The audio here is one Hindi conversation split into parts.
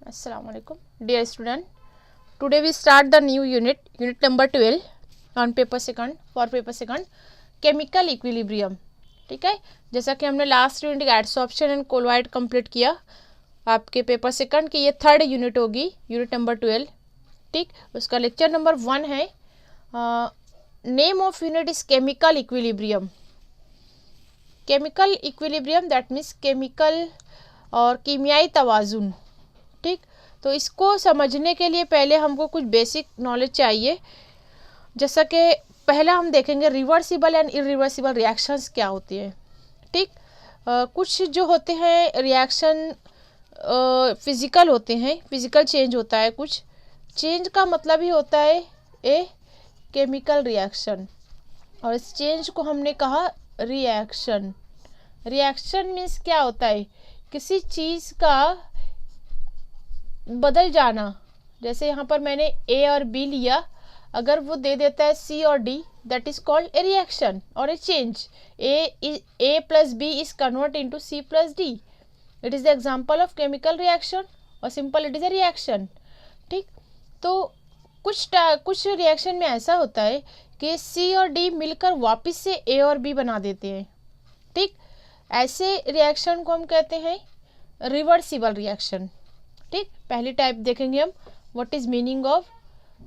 Assalamu alaikum dear student. Today we start the new unit number 12 on paper second for paper second chemical equilibrium. ठीक है, जैसा कि हमने last unit adsorption and colloid complete किया, आपके पेपर सेकंड की ये थर्ड यूनिट होगी, यूनिट नंबर 12. ठीक, उसका लेक्चर नंबर 1 है. Name of unit is chemical equilibrium. Chemical equilibrium that means chemical और कीमियाई तवाजुन. ठीक, तो इसको समझने के लिए पहले हमको कुछ बेसिक नॉलेज चाहिए. जैसा कि पहला हम देखेंगे रिवर्सिबल एंड इरिवर्सिबल रिएक्शंस क्या होती हैं. ठीक, कुछ जो होते हैं रिएक्शन फिजिकल होते हैं, फिजिकल चेंज होता है. कुछ चेंज का मतलब ही होता है ए केमिकल रिएक्शन, और इस चेंज को हमने कहा रिएक्शन. रिएक्शन मीन्स क्या होता है, किसी चीज़ का बदल जाना. जैसे यहाँ पर मैंने ए और बी लिया, अगर वो दे देता है सी और D, that is called a reaction और a change. A plus B is convert into C plus D. It is the example of chemical reaction, और simple it is a reaction. ठीक, तो कुछ रिएक्शन में ऐसा होता है कि सी और डी मिलकर वापस से ए और बी बना देते हैं. ठीक, ऐसे रिएक्शन को हम कहते हैं रिवर्सिबल रिएक्शन. ठीक, पहली टाइप देखेंगे हम, what is meaning of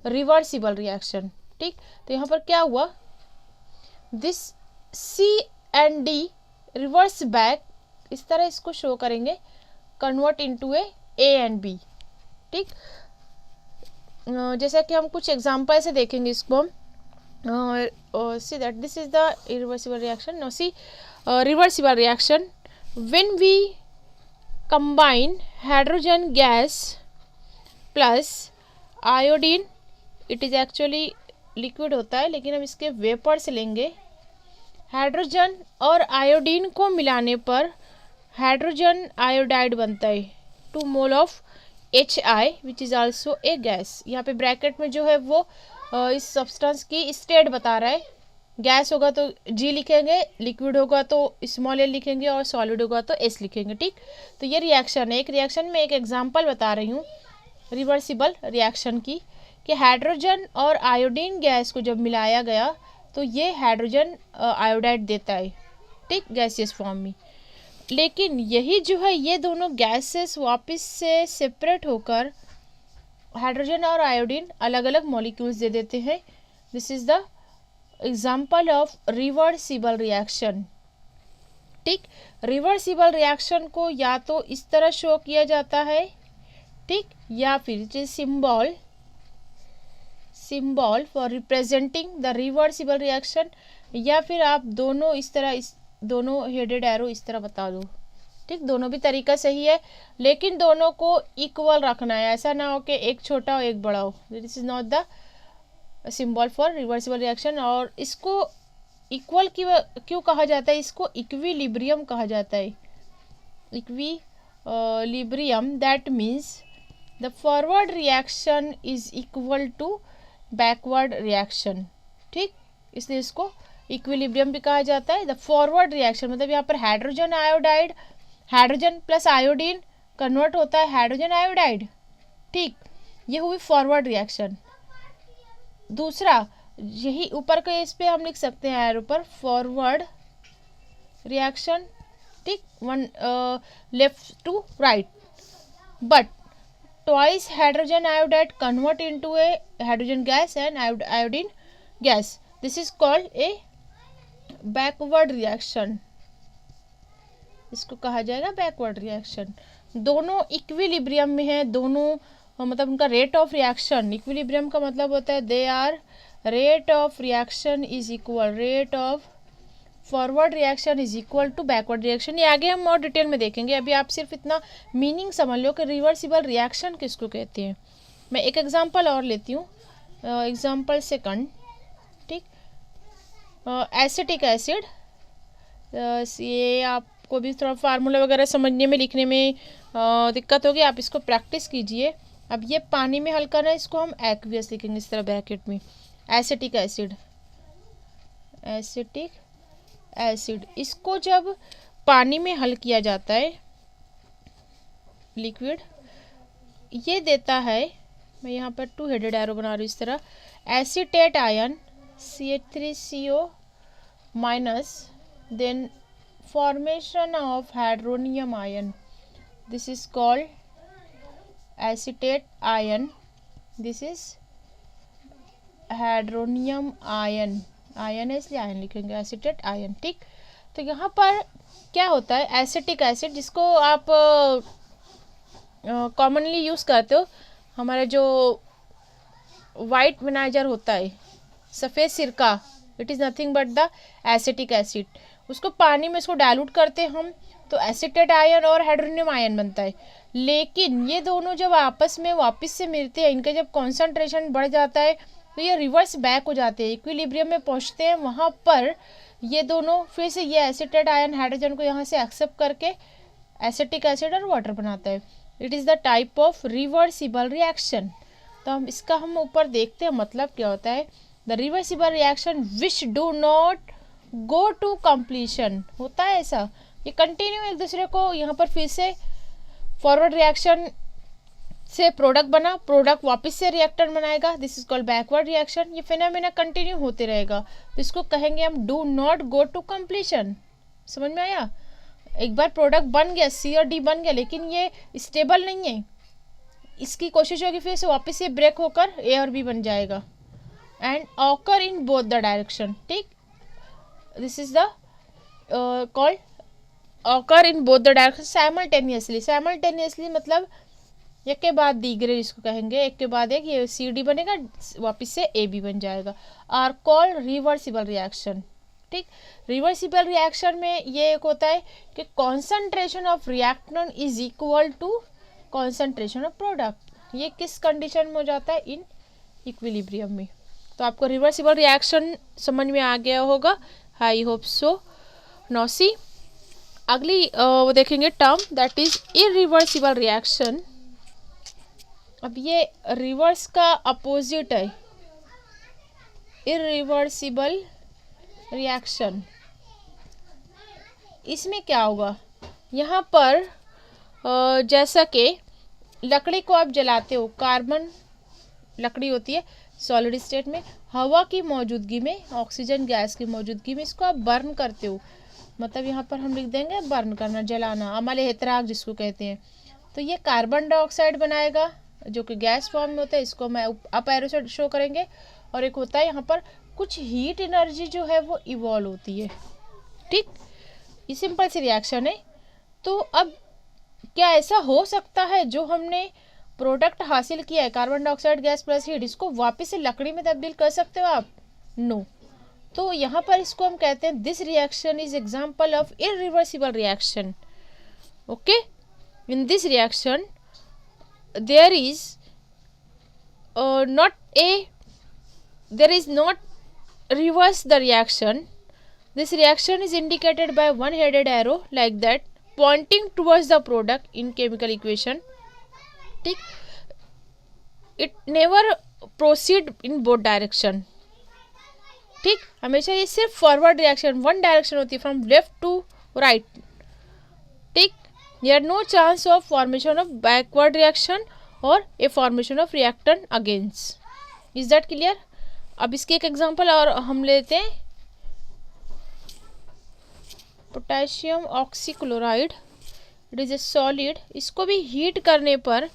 reversible reaction. ठीक, तो यहाँ पर क्या हुआ, this C and D reverse back, इस तरह इसको शो करेंगे, convert into A and B. ठीक, जैसा कि हम कुछ एग्जांपल से देखेंगे इसको हम. See that this is the irreversible reaction. Now see reversible reaction, when we combine hydrogen gas plus iodine, it is actually liquid होता है लेकिन हम इसके वेपर से लेंगे. हाइड्रोजन और आयोडीन को मिलाने पर हाइड्रोजन आयोडाइड बनता है, 2 mole of HI which is also a gas. यहाँ पे ब्रैकेट में जो है वो इस सब्सटेंस की स्टेट बता रहा है. गैस होगा तो जी लिखेंगे, लिक्विड होगा तो स्मॉल एल लिखेंगे, और सॉलिड होगा तो एस लिखेंगे. ठीक, तो ये रिएक्शन है. एक रिएक्शन में एक एग्जांपल बता रही हूँ रिवर्सिबल रिएक्शन की, कि हाइड्रोजन और आयोडीन गैस को जब मिलाया गया तो ये हाइड्रोजन आयोडाइड देता है. ठीक, गैसियस फॉर्म में. लेकिन यही जो है, ये दोनों गैसेस वापस से सेपरेट होकर हाइड्रोजन और आयोडीन अलग अलग मॉलिक्यूल्स दे देते हैं. This is the example of reversible reaction. ठीक, रिवर्सिबल रिएक्शन को या तो इस तरह शो किया जाता है, ठीक, या फिर symbol for representing the reversible reaction, या फिर आप दोनों इस तरह, इस दोनों हेडेड एरो इस तरह बता दो. ठीक, दोनों भी तरीका सही है, लेकिन दोनों को इक्वल रखना है. ऐसा ना हो कि एक छोटा हो एक बड़ा हो. This is not the symbol for reversible reaction. और इसको इक्वल क्यों कहा जाता है, इसको इक्विलिब्रियम कहा जाता है. Equilibrium that means the forward reaction is equal to backward reaction. ठीक, इसलिए इसको इक्विलिब्रियम भी कहा जाता है. द फॉरवर्ड रिएक्शन मतलब यहाँ पर hydrogen iodide, hydrogen plus iodine convert होता है हाइड्रोजन आयोडाइड. ठीक, ये हुई फॉरवर्ड रिएक्शन. दूसरा, यही ऊपर के इस पे हम लिख सकते हैं एरो पर, फॉरवर्ड रिएक्शन. ठीक, one left to right, but twice hydrogen iodide convert into a hydrogen gas and iodine gas. This is called a backward reaction. इसको कहा जाएगा बैकवर्ड रिएक्शन. दोनों इक्विलिब्रियम में है, दोनों मतलब उनका रेट ऑफ रिएक्शन, इक्विलिब्रियम का मतलब होता है they are rate of reaction is equal, rate of forward reaction is equal to backward reaction. ये आगे हम और डिटेल में देखेंगे. अभी आप सिर्फ इतना मीनिंग समझ लो कि रिवर्सिबल रिएक्शन किसको कहते हैं. मैं एक एग्जांपल और लेती हूँ, एग्जांपल सेकंड. ठीक, एसिटिक एसिड. ये आपको भी थोड़ा फार्मूला वगैरह समझने में, लिखने में दिक्कत होगी, आप इसको प्रैक्टिस कीजिए. अब ये पानी में हल करना है, इसको हम एक्वियस लिखेंगे इस तरह ब्रैकेट में. एसिटिक एसिड, एसिटिक एसिड, इसको जब पानी में हल किया जाता है लिक्विड, ये देता है, मैं यहाँ पर 2 हेडेड एरो बना रही हूँ इस तरह, acetate ion CH3CO minus, then formation of hydronium ion, this is called acetate ion, this is hydronium ion, ion है इसलिए आयन लिखेंगे, एसीटेट आयन। ठीक, तो यहाँ पर क्या होता है, एसिटिक एसिड जिसको आप कॉमनली यूज़ करते हो, हमारा जो वाइट विनाइजर होता है, सफ़ेद सिरका, it is nothing but the acetic acid, उसको पानी में इसको डाइल्यूट करते हैं हम, तो एसीटेट आयन और हाइड्रोनियम आयन बनता है। लेकिन ये दोनों जब आपस में वापस से मिलते हैं, इनका जब कॉन्सेंट्रेशन बढ़ जाता है तो ये रिवर्स बैक हो जाते हैं, इक्विलिब्रियम में पहुंचते हैं, वहाँ पर ये दोनों फिर से ये एसीटेट आयन हाइड्रोजन को यहाँ से एक्सेप्ट करके एसिटिक एसिड और वाटर बनाता है। It is the type of reversible reaction. तो हम ऊपर देखते हैं मतलब क्या होता है। The reversible reaction which do not go to completion, होता है ऐसा, ये कंटिन्यू एक दूसरे को, यहाँ पर फिर से फॉरवर्ड रिएक्शन से प्रोडक्ट बना, प्रोडक्ट वापस से रिएक्टर बनाएगा, this is called backward reaction. ये फिनोमेना कंटिन्यू होते रहेगा, तो इसको कहेंगे हम do not go to completion. समझ में आया? एक बार प्रोडक्ट बन गया, सी और डी बन गया, लेकिन ये स्टेबल नहीं है, इसकी कोशिश होगी फिर से वापस से ब्रेक होकर ए और बी बन जाएगा। And occur in both the direction. ठीक, this is the called occur in both the direction simultaneously. Simultaneously मतलब एक के बाद दीगरे, इसको कहेंगे एक के बाद एक, ये सी डी बनेगा, वापस से ए बी बन जाएगा, आर कॉल्ड रिवर्सिबल रिएक्शन। ठीक, रिवर्सिबल रिएक्शन में ये एक होता है कि concentration of reactant is equal to concentration of product. ये किस कंडीशन में हो जाता है? इन इक्विलिब्रियम में। तो आपको रिवर्सिबल रिएक्शन समझ में आ गया होगा, I hope so. Now see अगली वो देखेंगे term, that is irreversible reaction. अब ये रिवर्स का अपोजिट है, इरिवर्सिबल रिएक्शन। इसमें क्या होगा, यहाँ पर जैसा कि लकड़ी को आप जलाते हो, कार्बन लकड़ी होती है सॉलिड स्टेट में, हवा की मौजूदगी में, ऑक्सीजन गैस की मौजूदगी में इसको आप बर्न करते हो, मतलब यहाँ पर हम लिख देंगे बर्न करना, जलाना, अमल एहतराक जिसको कहते हैं। तो ये कार्बन डाइऑक्साइड बनाएगा जो कि गैस फॉर्म में होता है, इसको मैं अप एरो से शो करेंगे। और एक होता है यहाँ पर कुछ हीट एनर्जी जो है वो इवॉल्व होती है। ठीक, ये सिंपल सी रिएक्शन है। तो अब क्या ऐसा हो सकता है जो हमने प्रोडक्ट हासिल किया है, carbon dioxide gas plus heat, इसको वापस से लकड़ी में तब्दील कर सकते हो आप? नो। तो यहाँ पर इसको हम कहते हैं this reaction is example of irreversible reaction. Okay, in this reaction there is not reverse the reaction. This reaction is indicated by one headed arrow like that pointing towards the product in chemical equation. ठीक, it never proceed in both direction. ठीक, हमेशा ये सिर्फ फॉरवर्ड रिएक्शन, वन डायरेक्शन होती है, फ्रॉम लेफ्ट टू राइट। ठीक, there are no chance of formation of backward reaction or a formation of reactant against. Is that clear? अब इसके एक एग्जांपल और हम लेते हैं, potassium oxychloride, it is A solid. इसको भी हीट करने पर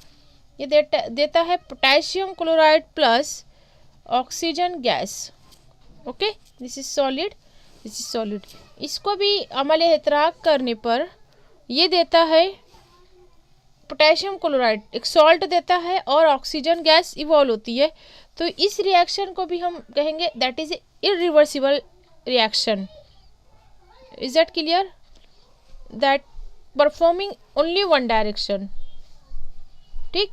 ये देता है potassium chloride plus oxygen gas. Okay, this is solid, this is solid. इसको भी अमल एहतराक करने पर ये देता है पोटेशियम क्लोराइड, एक सॉल्ट देता है और ऑक्सीजन गैस इवॉल्व होती है। तो इस रिएक्शन को भी हम कहेंगे that is irreversible reaction. Is that clear? That performing only one direction. ठीक,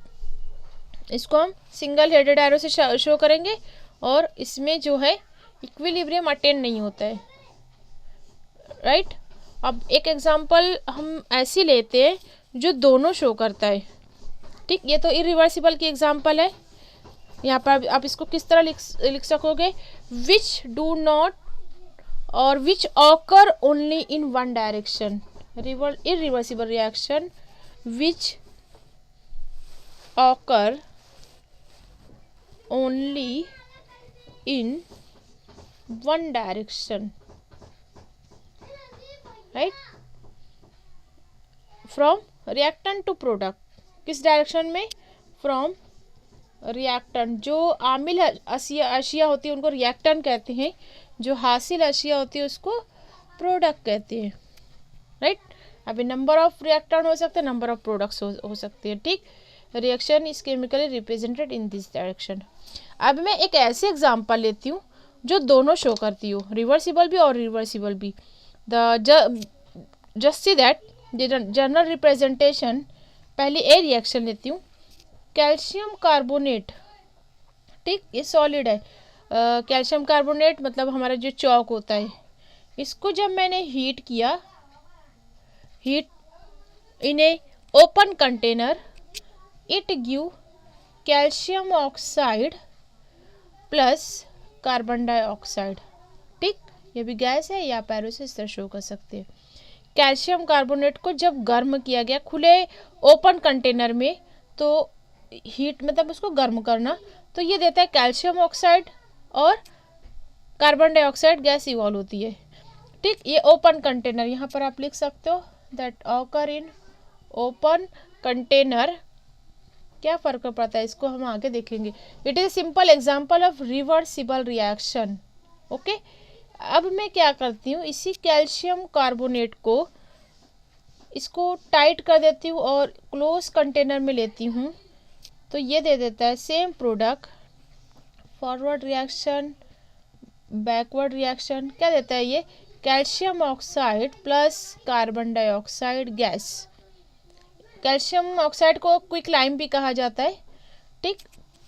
इसको हम सिंगल हेडेड एरो से शो करेंगे और इसमें जो है इक्विलिब्रियम अटेन नहीं होता है। राइट, अब एक एग्जांपल हम ऐसी लेते हैं जो दोनों शो करता है। ठीक, ये तो इरिवर्सिबल की एग्जांपल है। यहाँ पर आप इसको किस तरह लिख सकोगे, विच डू नॉट और विच occur only in one direction, irreversible reaction which occur only in one direction, right? From reactant to product, किस डायरेक्शन में? फ्रॉम रिएक्टेंट, जो आमिल अशिया होती है उनको रिएक्टेंट कहते हैं, जो हासिल अशिया होती है उसको प्रोडक्ट कहते हैं, राइट? अभी नंबर ऑफ रिएक्टेंट हो सकते हैं, नंबर ऑफ प्रोडक्ट्स हो सकते हैं, ठीक? Reaction is chemically represented in this direction. अब मैं एक ऐसे एग्जांपल लेती हूँ जो दोनों शो करती हो, रिवर्सिबल भी और रिवर्सिबल भी। Just see that general representation, पहले ए रिएक्शन लेती हूँ, कैल्शियम कार्बोनेट, ठीक? ये सॉलिड है। कैल्शियम कार्बोनेट मतलब हमारा जो चौक होता है, इसको जब मैंने हीट किया, heat in A open container, it give calcium oxide plus carbon dioxide, ठीक? ये भी गैस है, या पैरो से इस तरह शो कर सकते हैं। कैल्शियम कार्बोनेट को जब गर्म किया गया खुले ओपन कंटेनर में, तो हीट मतलब उसको गर्म करना, तो ये देता है कैल्शियम ऑक्साइड और कार्बन डाइऑक्साइड गैस इवॉल्व होती है, ठीक? ये ओपन कंटेनर, यहाँ पर आप लिख सकते हो that occur in open container. क्या फर्क पड़ता है इसको हम आगे देखेंगे। It is simple example of reversible reaction, okay? अब मैं क्या करती हूँ, इसी कैल्शियम कार्बोनेट को इसको टाइट कर देती हूँ और क्लोज कंटेनर में लेती हूँ, तो ये दे देता है same product, forward reaction, backward reaction. क्या देता है ये? Calcium oxide plus carbon dioxide gas. Calcium oxide को क्विक लाइम भी कहा जाता है, ठीक?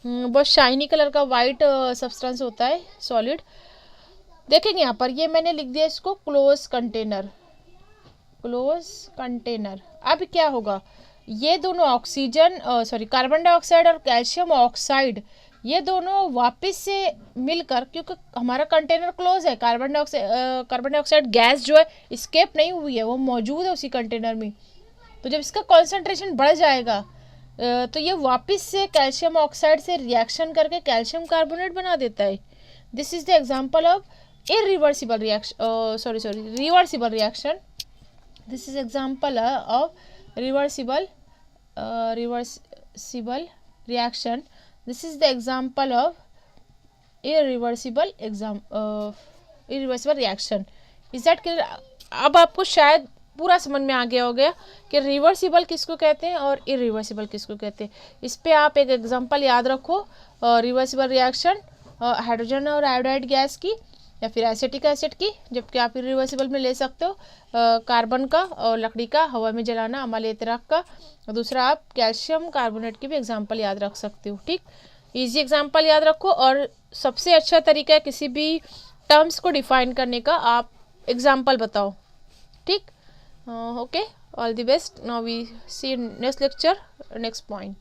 बहुत शाइनी कलर का वाइट सब्सटेंस होता है, सॉलिड। देखेंगे यहाँ पर, ये मैंने लिख दिया इसको क्लोज कंटेनर, क्लोज कंटेनर। अब क्या होगा, ये दोनों ऑक्सीजन कार्बन डाइऑक्साइड और कैल्शियम ऑक्साइड, ये दोनों वापस से मिलकर, क्योंकि हमारा कंटेनर क्लोज है, कार्बन डाइऑक्साइड गैस जो है एस्केप नहीं हुई है, वो मौजूद है उसी कंटेनर में। तो जब इसका कॉन्सेंट्रेशन बढ़ जाएगा तो ये वापस से कैल्शियम ऑक्साइड से रिएक्शन करके कैल्शियम कार्बोनेट बना देता है। This is the example of irreversible reaction, reversible reaction. This is example of reversible reaction. This is the example of irreversible reaction. Is that clear? अब आपको शायद पूरा समझ में आ गया हो गया कि रिवर्सिबल किसको कहते हैं और इरिवर्सिबल किसको कहते हैं। इस पे आप एक एग्जांपल याद रखो, रिवर्सिबल रिएक्शन हाइड्रोजन और आयोडाइड गैस की या फिर एसिटिक एसिड की, जबकि आप इरिवर्सिबल में ले सकते हो कार्बन का और लकड़ी का हवा में जलाना, अमाल एतराक का। और दूसरा आप कैल्शियम कार्बोनेट की भी एग्जांपल याद रख सकते हो, ठीक? इजी एग्जांपल याद रखो, और सबसे अच्छा तरीका है किसी भी टर्म्स को डिफाइन करने का, आप एग्जांपल बताओ, ठीक? Okay, all the best. Now we see next lecture, next point.